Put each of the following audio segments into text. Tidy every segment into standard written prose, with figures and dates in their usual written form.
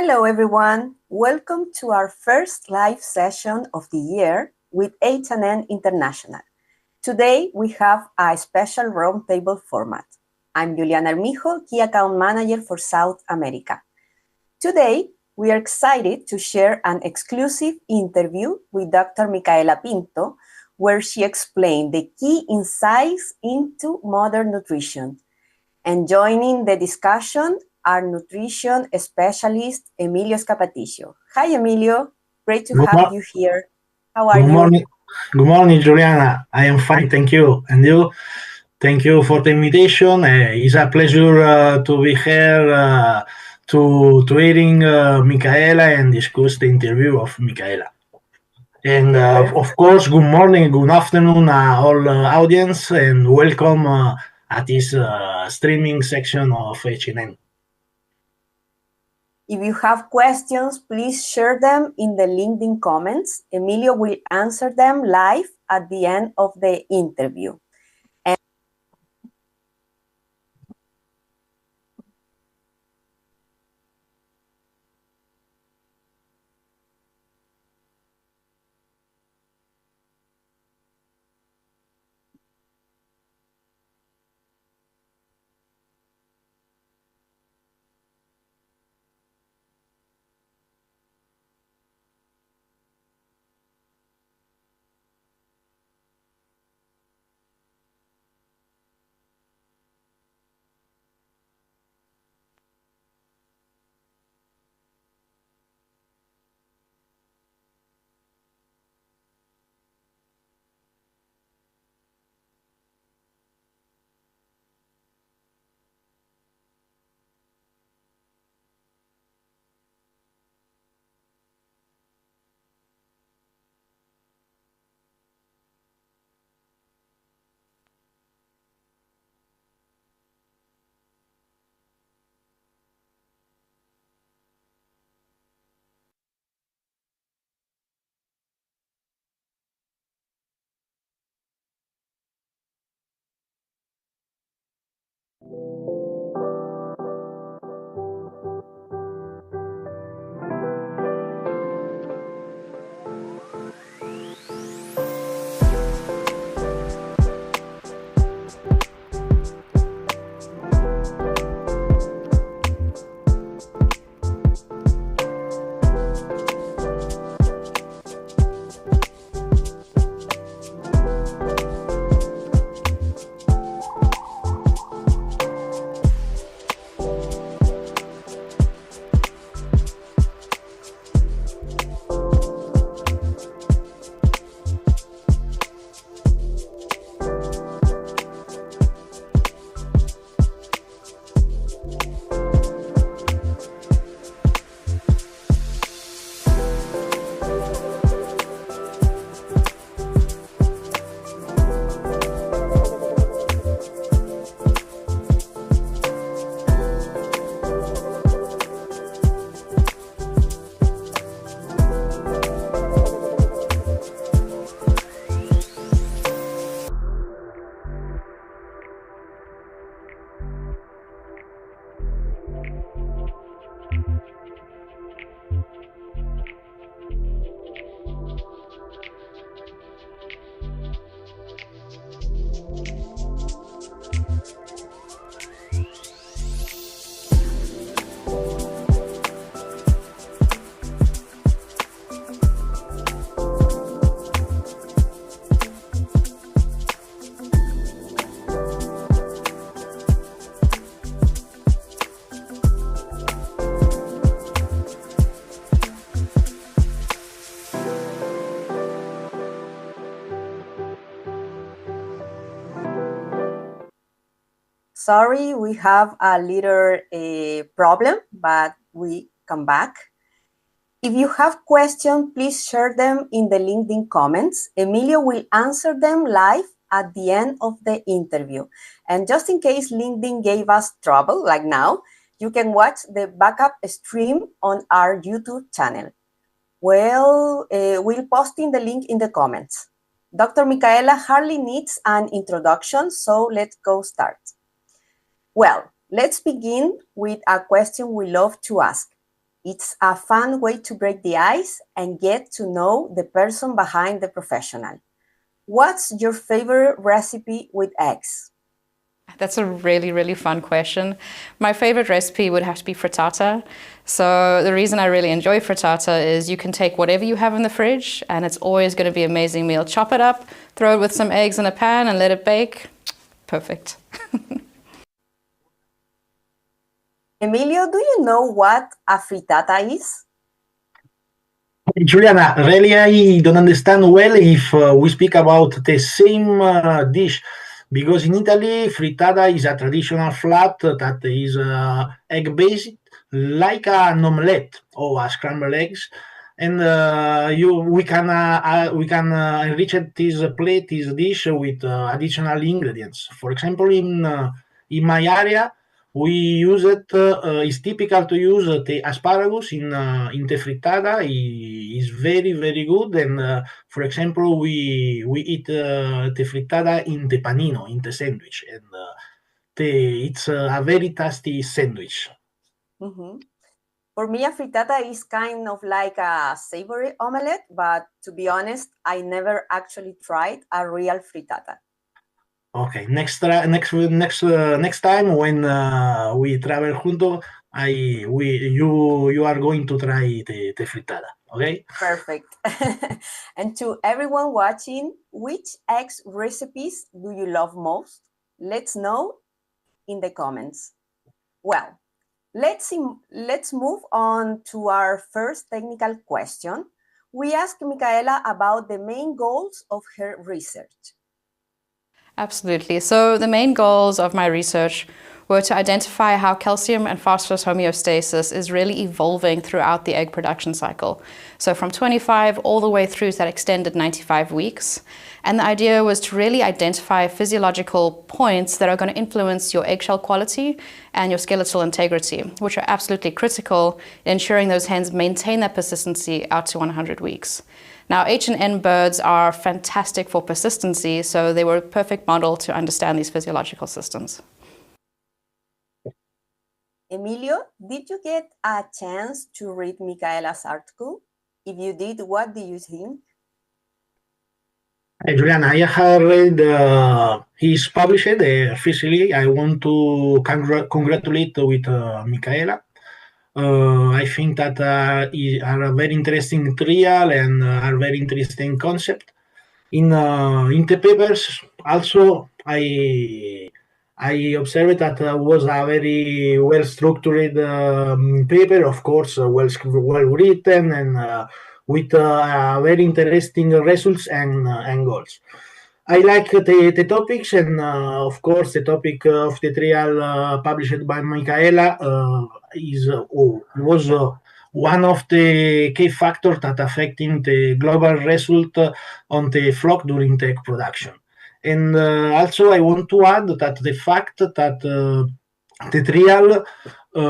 Hello, everyone. Welcome to our first live session of the year with H&N International. Today, we have a special roundtable format. I'm Juliana Armijo, Key Account Manager for South America. Today, we are excited to share an exclusive interview with Dr. Micaela Pinto, where she explained the key insights into modern nutrition. And joining the discussion, our nutrition specialist, Emilio Scappaticcio. Hi, Emilio. Great to have you here. How are you? Morning. Good morning, Juliana. I am fine, thank you. And you? Thank you for the invitation. It's a pleasure to be here to hearing Micaela and discuss the interview of Micaela. And of course, good morning, good afternoon, all audience, and welcome at this streaming section of H&N. If you have questions, please share them in the LinkedIn comments. Emilio will answer them live at the end of the interview. Sorry, we have a little problem, but we come back. If you have questions, please share them in the LinkedIn comments. Emilio will answer them live at the end of the interview. And just in case LinkedIn gave us trouble, like now, you can watch the backup stream on our YouTube channel. Well, we'll post in the link in the comments. Dr. Micaela hardly needs an introduction, so let's go start. Well, let's begin with a question we love to ask. It's a fun way to break the ice and get to know the person behind the professional. What's your favorite recipe with eggs? That's a really, really fun question. My favorite recipe would have to be frittata. So the reason I really enjoy frittata is you can take whatever you have in the fridge and it's always going to be an amazing meal. Chop it up, throw it with some eggs in a pan and let it bake. Perfect. Emilio, do you know what a frittata is? Juliana, really, I don't understand well if we speak about the same dish, because in Italy, frittata is a traditional flat that is egg-based, like an omelette or a scrambled eggs, and we can enrich this plate, this dish with additional ingredients. For example, in my area, we use it. It's typical to use the asparagus in the frittata. Is very very good. And for example, we eat the frittata in the panino, in the sandwich, and it's a very tasty sandwich. Mm-hmm. For me, a frittata is kind of like a savory omelette, but to be honest, I never actually tried a real frittata. Okay, next time when we travel junto, you are going to try the frittata. Okay. Perfect. And to everyone watching, which eggs recipes do you love most? Let's know in the comments. Well, let's move on to our first technical question. We asked Micaela about the main goals of her research. Absolutely. So the main goals of my research were to identify how calcium and phosphorus homeostasis is really evolving throughout the egg production cycle. So from 25 all the way through to that extended 95 weeks. And the idea was to really identify physiological points that are going to influence your eggshell quality and your skeletal integrity, which are absolutely critical in ensuring those hens maintain that persistency out to 100 weeks. Now, H&N birds are fantastic for persistency, so they were a perfect model to understand these physiological systems. Emilio, did you get a chance to read Micaela's article? If you did, what do you think? Hey, Julian, I have read his published officially. I want to congratulate with Micaela. I think that are a very interesting trial and are very interesting concept. In the papers, also I observed that was a very well structured paper, of course, well written and with very interesting results and goals. I like the topics, and of course, the topic of the trial published by Micaela was one of the key factors that affecting the global result on the flock during the egg production. And also, I want to add that the fact that the trial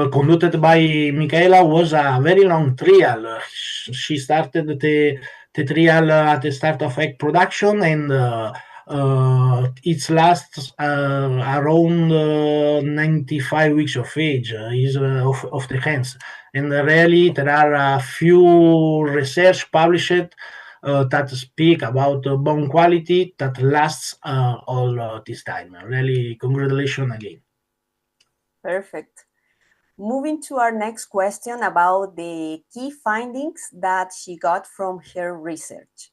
conducted by Micaela was a very long trial. She started the trial at the start of egg production, and it lasts around 95 weeks of age of the hens. And really, there are a few research published that speak about bone quality that lasts all this time. Really, congratulations again. Perfect. Moving to our next question about the key findings that she got from her research.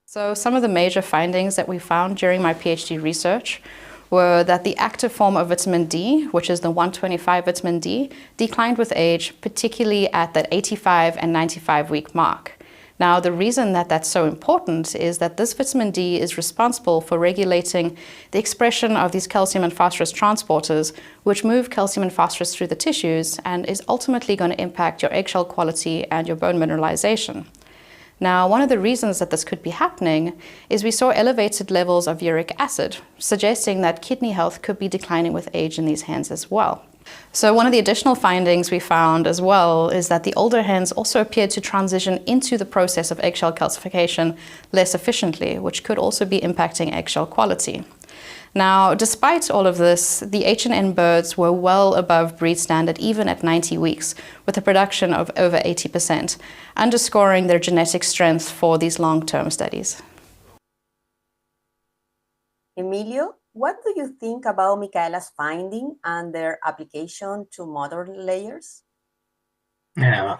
So some of the major findings that we found during my PhD research were that the active form of vitamin D, which is the 125 vitamin D, declined with age, particularly at that 85 and 95 week mark. Now, the reason that that's so important is that this vitamin D is responsible for regulating the expression of these calcium and phosphorus transporters, which move calcium and phosphorus through the tissues and is ultimately going to impact your eggshell quality and your bone mineralization. Now, one of the reasons that this could be happening is we saw elevated levels of uric acid, suggesting that kidney health could be declining with age in these hens as well. So one of the additional findings we found as well is that the older hens also appeared to transition into the process of eggshell calcification less efficiently, which could also be impacting eggshell quality. Now, despite all of this, the H&N birds were well above breed standard even at 90 weeks, with a production of over 80%, underscoring their genetic strength for these long-term studies. Emilio, what do you think about Micaela's finding and their application to mother layers? Yeah,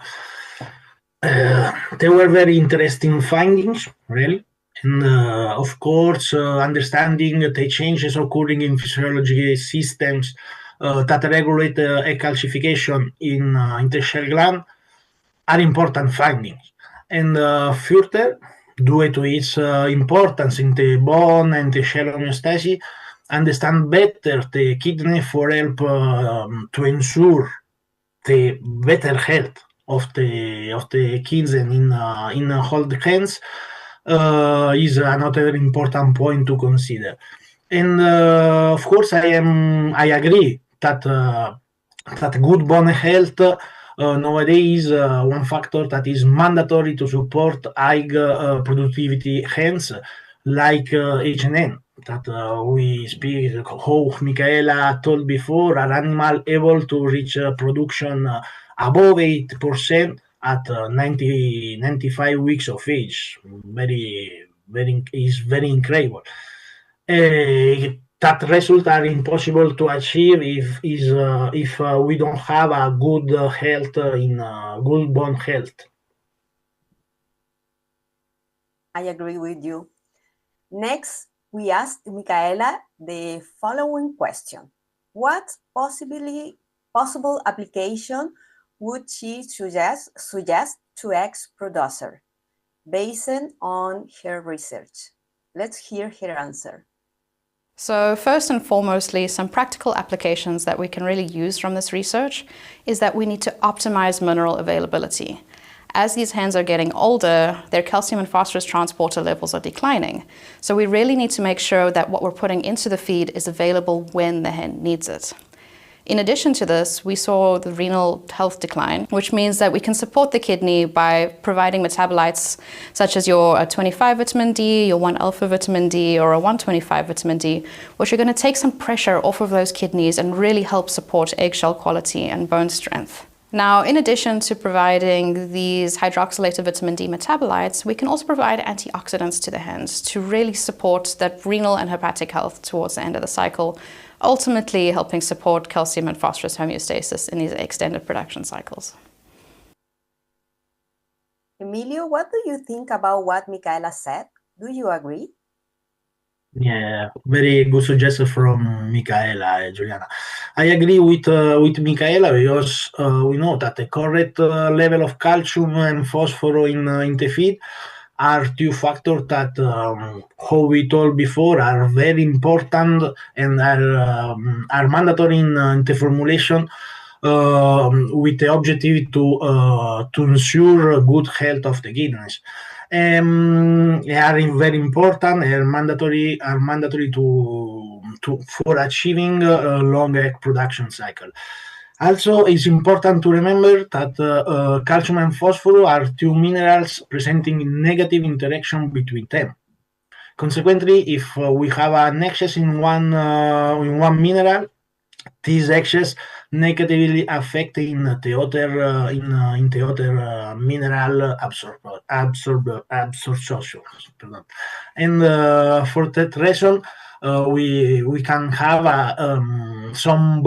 they were very interesting findings, really. And of course, understanding the changes occurring in physiological systems that regulate egg calcification in intershell gland are important findings. And further, due to its importance in the bone and the shell homeostasis, understand better the kidney for help to ensure the better health of the kids and in hold hands is another important point to consider. And of course, I agree that that good bone health nowadays one factor that is mandatory to support high productivity hens like H&N that we speak how Micaela told before are animal able to reach production above 8% at 95 weeks of age. Is very incredible. That results are impossible to achieve if we don't have a good health in good bone health. I agree with you. Next, we asked Micaela the following question. What possible application would she suggest to egg producer based on her research? Let's hear her answer. So first and foremostly, some practical applications that we can really use from this research is that we need to optimize mineral availability. As these hens are getting older, their calcium and phosphorus transporter levels are declining. So we really need to make sure that what we're putting into the feed is available when the hen needs it. In addition to this, we saw the renal health decline, which means that we can support the kidney by providing metabolites such as your 25 vitamin D, your 1-alpha vitamin D, or a 125 vitamin D, which are going to take some pressure off of those kidneys and really help support eggshell quality and bone strength. Now, in addition to providing these hydroxylated vitamin D metabolites, we can also provide antioxidants to the hens to really support that renal and hepatic health towards the end of the cycle, ultimately helping support calcium and phosphorus homeostasis in these extended production cycles. Emilio, what do you think about what Micaela said? Do you agree? Yeah, very good suggestion from Micaela, Juliana. I agree with Micaela because we know that the correct level of calcium and phosphorus in the feed are two factors that, how we told before, are very important and are mandatory in the formulation with the objective to ensure good health of the kidneys. They are very important and mandatory for achieving a long egg production cycle. Also, it's important to remember that calcium and phosphorus are two minerals presenting negative interaction between them. Consequently, if we have an excess in one mineral, this excess negatively affecting the other mineral absorption. And for that reason, we can have some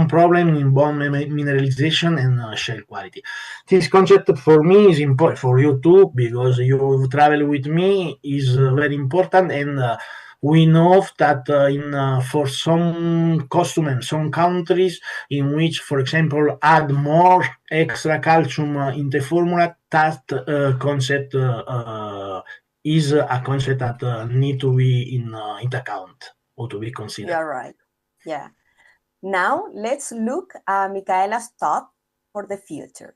problem in bone mineralization and shell quality. This concept for me is important for you too, because you travel with me is very important, and we know that for some customers, some countries in which, for example, add more extra calcium in the formula, that concept is a concept that need to be in account or to be considered. You're right. Yeah. Now let's look at Micaela's thought for the future.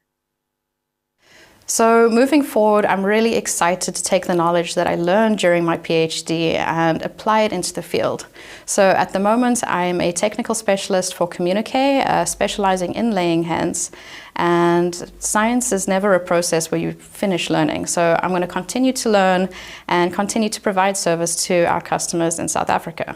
So moving forward, I'm really excited to take the knowledge that I learned during my PhD and apply it into the field. So at the moment, I'm a technical specialist for Communique, specializing in laying hens. And science is never a process where you finish learning. So I'm going to continue to learn and continue to provide service to our customers in South Africa.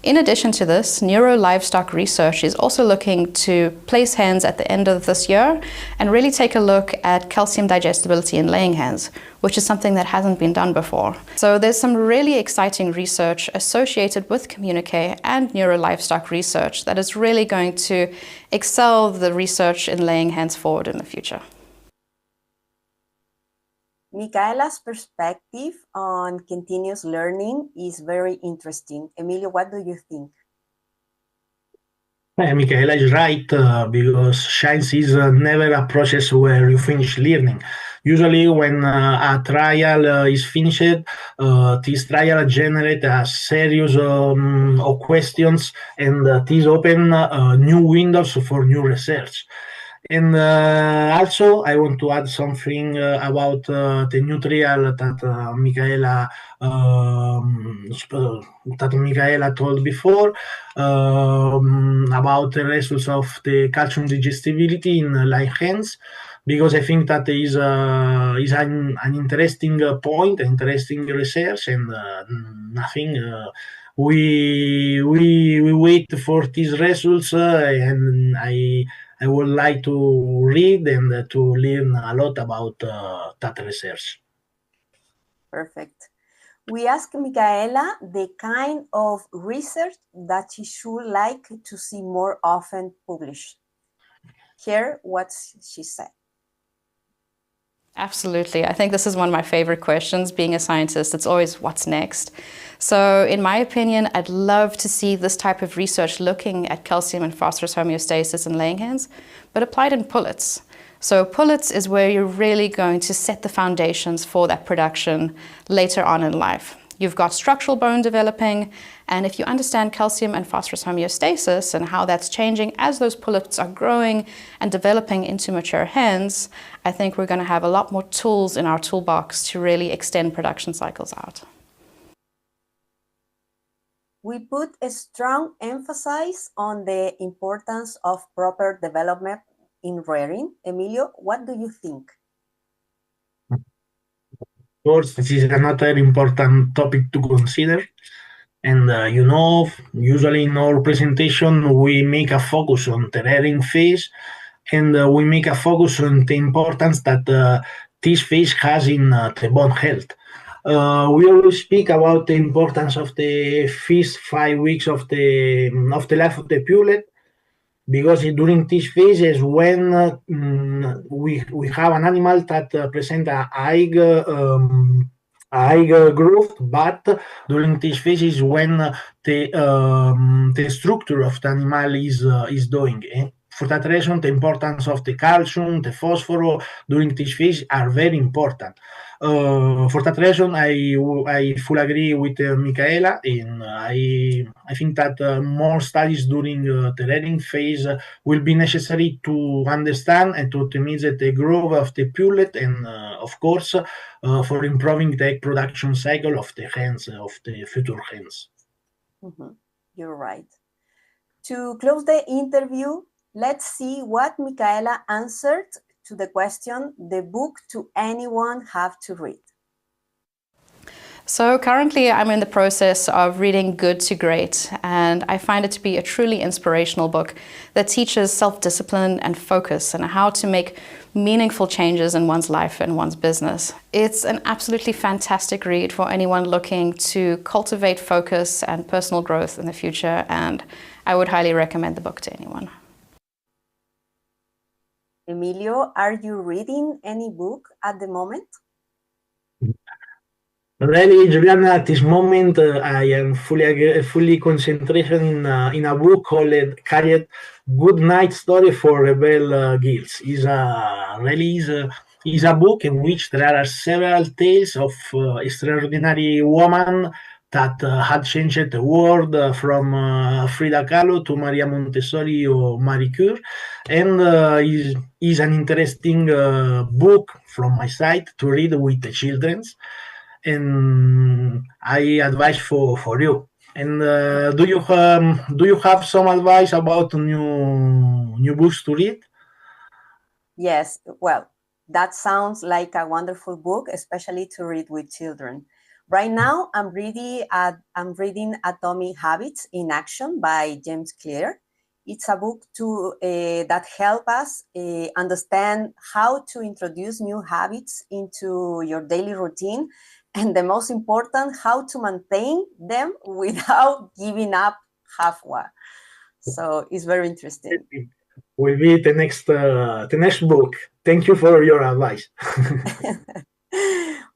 In addition to this, Neuro Livestock Research is also looking to place hens at the end of this year and really take a look at calcium digestibility in laying hens, which is something that hasn't been done before. So there's some really exciting research associated with Communique and Neuro Livestock Research that is really going to excel the research in laying hens forward in the future. Micaela's perspective on continuous learning is very interesting. Emilio, what do you think? Micaela is right because science is never a process where you finish learning. Usually, when a trial is finished, this trial generates a series of questions, and this open new windows for new research. And also, I want to add something about the new trial that Micaela told before about the results of the calcium digestibility in live hens, because I think that is an interesting point, interesting research, and nothing. We wait for these results, and I would like to read and to learn a lot about that research. Perfect. We asked Micaela the kind of research that she should like to see more often published. Here, what she said. Absolutely. I think this is one of my favorite questions. Being a scientist, it's always what's next. So in my opinion, I'd love to see this type of research looking at calcium and phosphorus homeostasis in laying hens, but applied in pullets. So pullets is where you're really going to set the foundations for that production later on in life. You've got structural bone developing, and if you understand calcium and phosphorus homeostasis and how that's changing as those pullets are growing and developing into mature hens, I think we're going to have a lot more tools in our toolbox to really extend production cycles out. We put a strong emphasis on the importance of proper development in rearing. Emilio, what do you think? Of course, this is another important topic to consider. And usually in our presentation, we make a focus on the rearing phase, and we make a focus on the importance that this phase has in the bone health. We always speak about the importance of the first 5 weeks of the life of the pullet, because during this phase is when we have an animal that present a high growth, but during this phase is when the structure of the animal is doing. For that reason, the importance of the calcium, the phosphorus during this phase are very important. For that reason, I fully agree with Micaela, and I think that more studies during the rearing phase will be necessary to understand and to optimize the growth of the pullet, and of course for improving the egg production cycle of the hens, of the future hens. Mm-hmm. You're right. To close the interview, let's see what Micaela answered to the question, the book to anyone have to read. So currently I'm in the process of reading Good to Great, and I find it to be a truly inspirational book that teaches self-discipline and focus and how to make meaningful changes in one's life and one's business. It's an absolutely fantastic read for anyone looking to cultivate focus and personal growth in the future, and I would highly recommend the book to anyone. Emilio, are you reading any book at the moment? Really, Juliana, at this moment, I am fully concentrated in a book called "Good Night Story for Rebel Girls." Is a book in which there are several tales of extraordinary women that had changed the world, from Frida Kahlo to Maria Montessori or Marie Curie, and is an interesting book from my side to read with the children, and I advise for you. And do you have some advice about new books to read? Yes, well, that sounds like a wonderful book, especially to read with children. Right now, I'm reading Atomic Habits in Action by James Clear. It's a book that helps us understand how to introduce new habits into your daily routine, and the most important, how to maintain them without giving up halfway. So it's very interesting. Will be the next book. Thank you for your advice.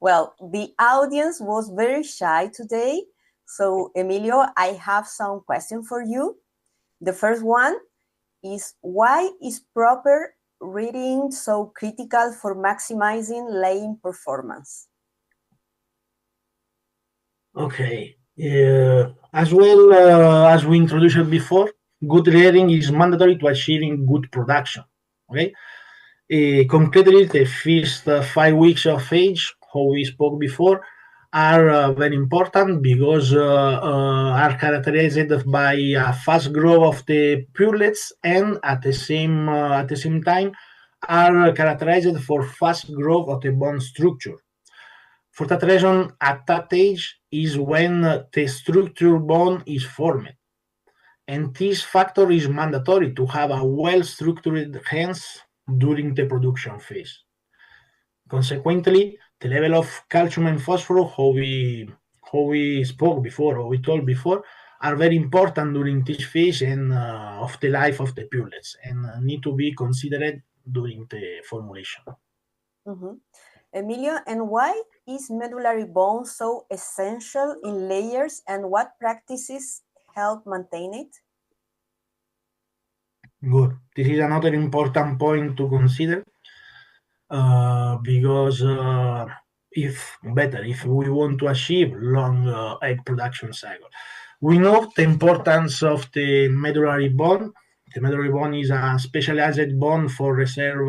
Well, the audience was very shy today. So, Emilio, I have some questions for you. The first one is, why is proper reading so critical for maximizing laying performance? Okay. As well as we introduced before, good reading is mandatory to achieving good production. Okay. Concretely, the first 5 weeks of age, how we spoke before, are very important because are characterized by a fast growth of the purlets, and at the same time are characterized for fast growth of the bone structure. For that reason, at that age is when the structure bone is formed, and this factor is mandatory to have a well-structured hands during the production phase. Consequently, the level of calcium and phosphorus, how we spoke before, or we told before, are very important during this phase and of the life of the purlets, and need to be considered during the formulation. Mm-hmm. Emilio, and why is medullary bone so essential in layers, and what practices help maintain it? Good. This is another important point to consider because if we want to achieve long egg production cycle, we know the importance of the medullary bone. The medullary bone is a specialized bone for reserve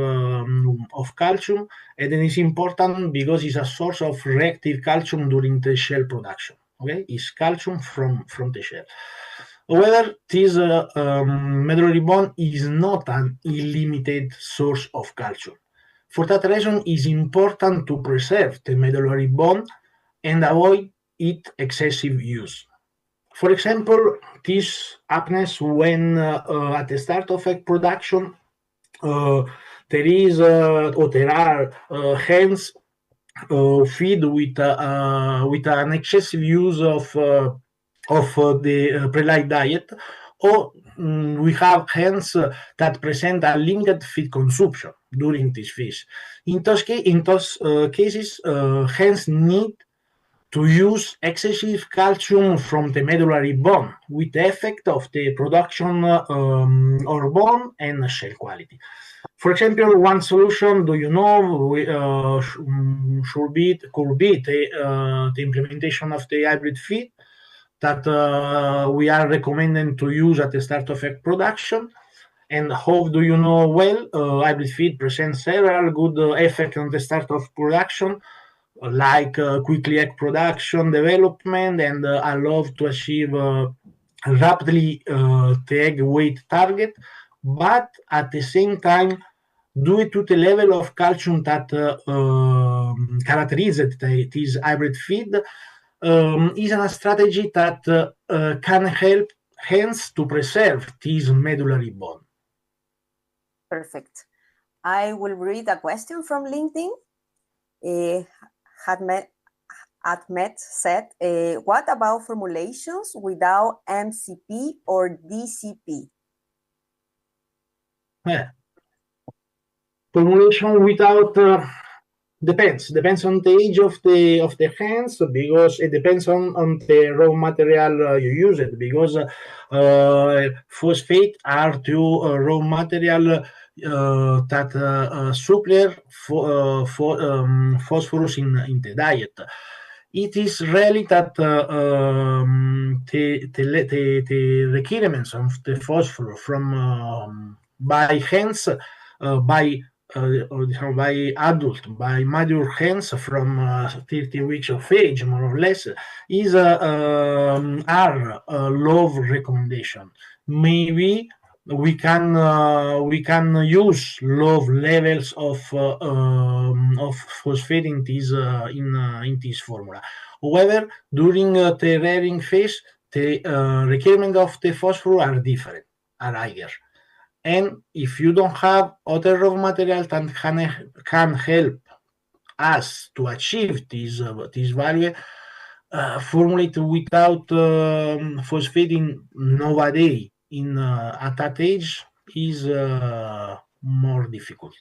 of calcium, and it is important because it's a source of reactive calcium during the shell production. Okay, it's calcium from the shell. However, this medullary bone is not an unlimited source of calcium. For that reason, it is important to preserve the medullary bone and avoid its excessive use. For example, this happens when at the start of egg production, uh, there are hens feed with an excessive use of the pre-light diet, or we have hens that present a limited feed consumption during this phase. In those cases, hens need to use excessive calcium from the medullary bone, with the effect of the production of bone and shell quality. For example, one solution, do you know, could be the implementation of the hybrid feed that we are recommending to use at the start of egg production. And how do you know? Well, hybrid feed presents several good effects on the start of production, like quickly egg production development, and allow to achieve rapidly the egg weight target, but at the same time, due to the level of calcium that characterizes this hybrid feed, is a strategy that can help hens to preserve this medullary bone. Perfect. I will read a question from LinkedIn. Ahmed said, what about formulations without MCP or DCP? Yeah. Formulation without depends on the age of the hens, because it depends on the raw material you use it, because phosphate are two raw material that supply phosphorus in the diet. It is really that the requirements of the phosphorus from by hens by by adult, by mature hens from 30 weeks of age, more or less, is are low recommendation. Maybe we can use low levels of phosphate in this formula. However, during the rearing phase, the requirement of the phosphorus are different, are higher. And if you don't have other raw material that can help us to achieve this value, formulate without phosphating nowadays at that age is more difficult.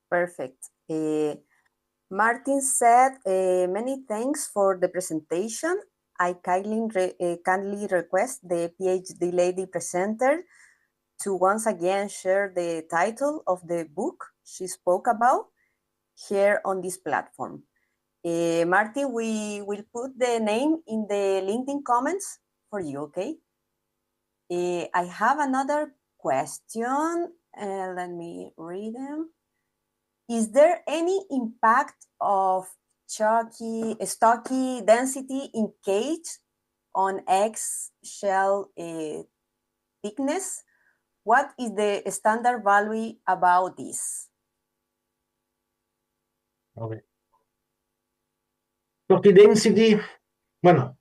Perfect. Martin said, many thanks for the presentation. I kindly request the PhD lady presenter to once again share the title of the book she spoke about here on this platform. Martin, we will put the name in the LinkedIn comments for you, okay? I have another question. Let me read them. Is there any impact of stocky density in cage on egg shell thickness? What is the standard value about this? Okay. Stocky density, bueno,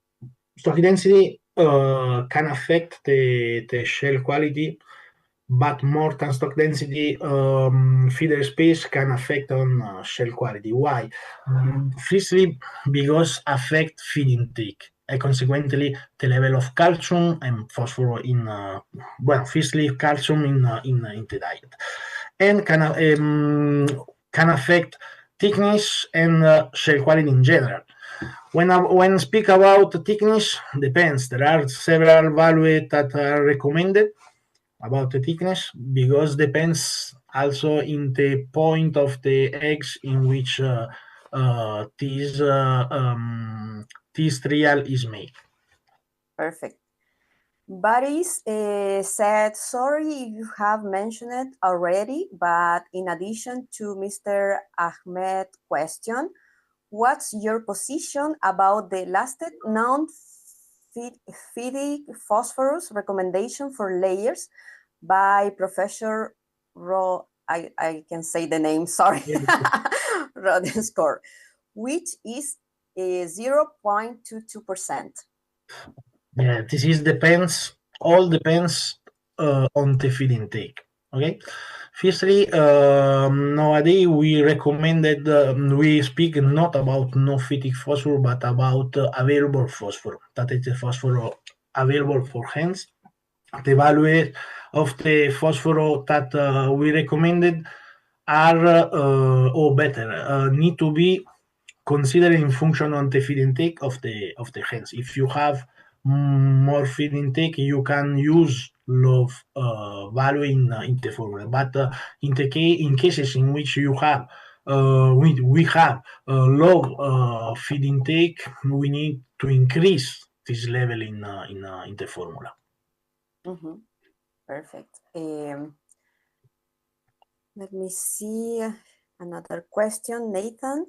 stocky density can affect the shell quality, but more than stock density, feeder space can affect on shell quality. Why? Firstly, because affect feed intake, and consequently the level of calcium and phosphorus in firstly calcium in the diet, and can affect thickness and shell quality in general. When speak about thickness, depends. There are several values that are recommended about the thickness because depends also in the point of the eggs in which this trial is made. Perfect. Baris said, sorry if you have mentioned it already, but in addition to Mr. Ahmed's question, what's your position about the lasted non-feedic phosphorus recommendation for layers by Professor I can say the name, sorry, Rodenscore, which is 0.22%. Yeah, all depends on the feed intake. Okay. Firstly, nowadays we recommended, we speak not about no feeding phosphorus, but about available phosphorus. That is the phosphorus available for hens. The value of the phosphorus that we recommended are, or better, need to be considered in function on the feed intake of the hens. If you have more feed intake, you can use low value in the formula. But in cases in which you have we have low feed intake, we need to increase this level in the formula. Mm-hmm. Perfect. Let me see another question, Nathan.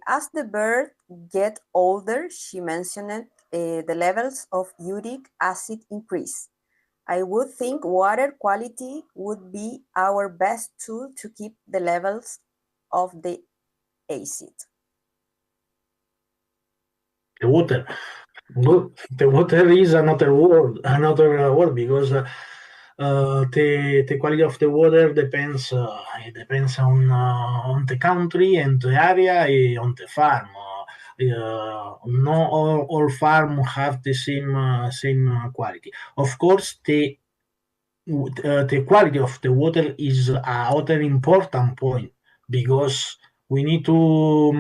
As the bird get older, she mentioned the levels of uric acid increase. I would think water quality would be our best tool to keep the levels of the acid. The water. Well, the water is another word because the quality of the water depends on the country and the area, on the farm. No all farm have the same quality. Of course, the quality of the water is another important point because we need to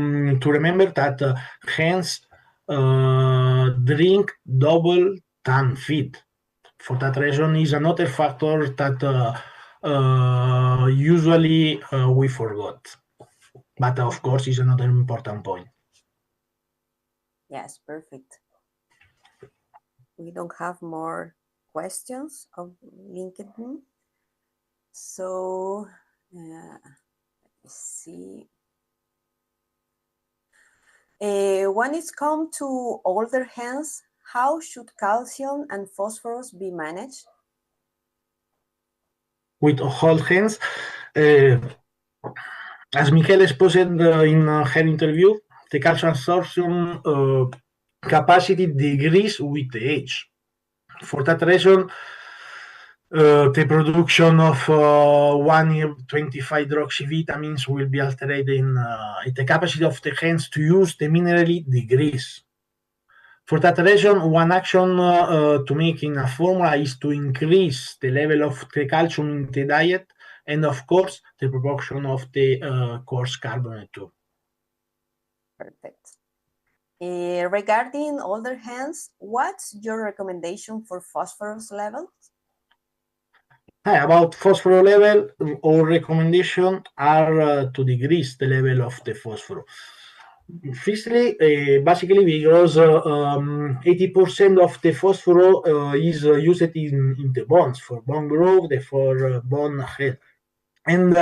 remember that hens drink double than feed. For that reason, is another factor that usually we forgot. But of course, is another important point. Yes, perfect. We don't have more questions of LinkedIn. So let me see. When it's come to older hens, how should calcium and phosphorus be managed? With whole hens, as Michaela exposed in her interview, the calcium absorption capacity decrease with the age. For that reason, the production of 1,25-hydroxyvitamins will be altered in the capacity of the hands to use the mineral decrease. For that reason, one action to make in a formula is to increase the level of the calcium in the diet and, of course, the proportion of the coarse carbonate too. Perfect. Regarding older hens, what's your recommendation for phosphorus levels? About phosphorus level, our recommendations are to decrease the level of the phosphorus. Firstly, basically because 80% of the phosphorus is used in the bones for bone growth, for bone health. And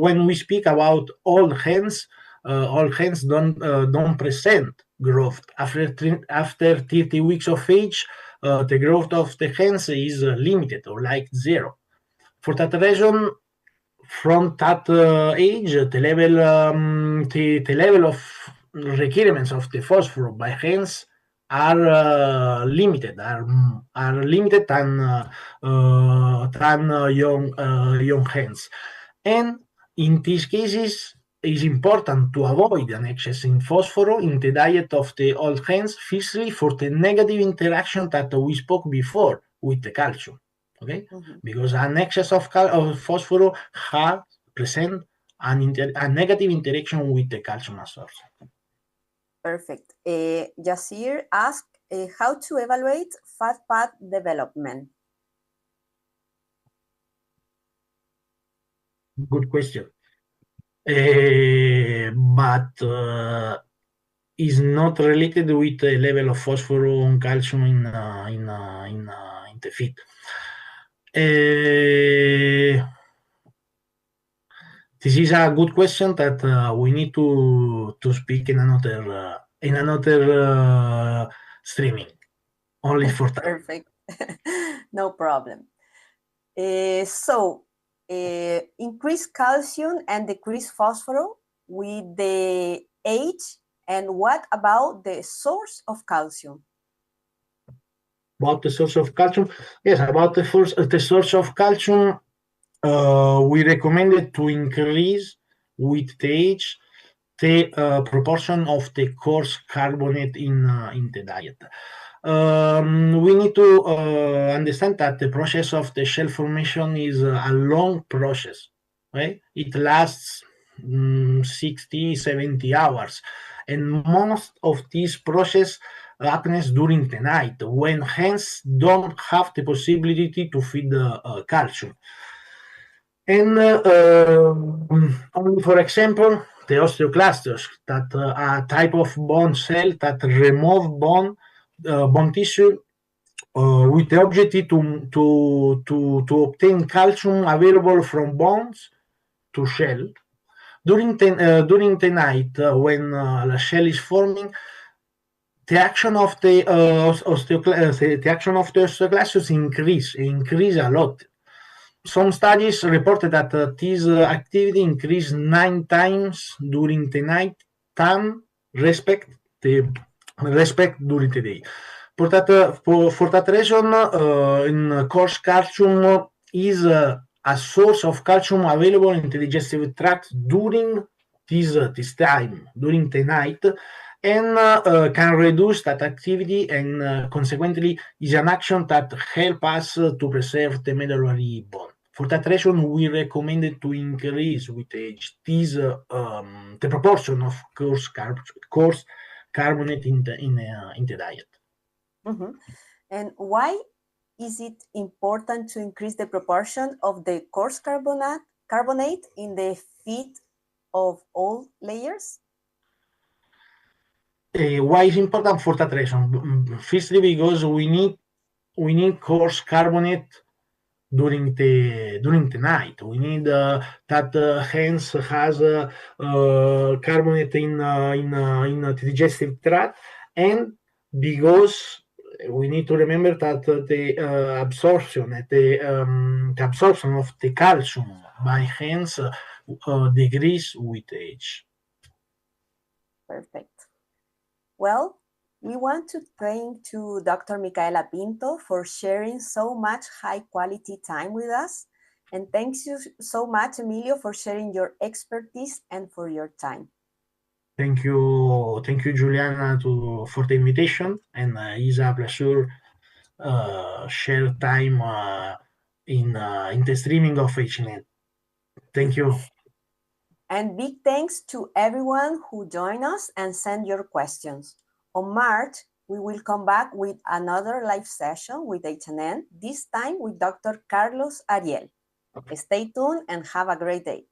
when we speak about old hens don't present growth. After 30 weeks of age, the growth of the hens is limited or like zero. For that reason, from that age, the level of requirements of the phosphorus by hens are limited than young hens, and in these cases it's important to avoid an excess in phosphorus in the diet of the old hens, firstly for the negative interaction that we spoke before with the calcium. Okay, because an excess of phosphorus has present a negative interaction with the calcium absorption. Perfect. Yasir asked how to evaluate fat pad development. Good question. But is not related with the level of phosphorus and calcium in the feed. This is a good question that we need to speak in another streaming only for that. Perfect. No problem. Increase calcium and decrease phosphorus with the age. And what about the source of calcium? About the source of calcium? Yes, about the source of calcium, we recommended to increase with the age the proportion of the coarse carbonate in the diet. We need to understand that the process of the shell formation is a long process, right? It lasts 60, 70 hours. And most of this process happens during the night when hens don't have the possibility to feed the calcium. And only for example, the osteoclasts, that a type of bone cell that remove bone tissue with the objective to obtain calcium available from bones to shell. During the night, when the shell is forming, the action of the osteoclasts increase a lot. Some studies reported that this activity increased 9 times during the night than respect during the day. For that reason, in coarse calcium is a source of calcium available in the digestive tract during this time, during the night, and can reduce that activity, and consequently is an action that helps us to preserve the medullary bone. For that reason, we recommended to increase with age the proportion of coarse carbonate in the diet. And why is it important to increase the proportion of the coarse carbonate in the feed of all layers? Why is important? For that reason? Firstly, because we need coarse carbonate during the night. We need that hens has carbonate in the digestive tract, and because we need to remember that the absorption of the calcium by hens decrease with age. Perfect. Well, we want to thank to Dr. Micaela Pinto for sharing so much high quality time with us. And thanks you so much, Emilio, for sharing your expertise and for your time. Thank you, Juliana, for the invitation, and it's a pleasure share time in the streaming of H&N. Thank you. And big thanks to everyone who joined us and sent your questions. On March, we will come back with another live session with H&N, this time with Dr. Carlos Ariel. Stay tuned and have a great day.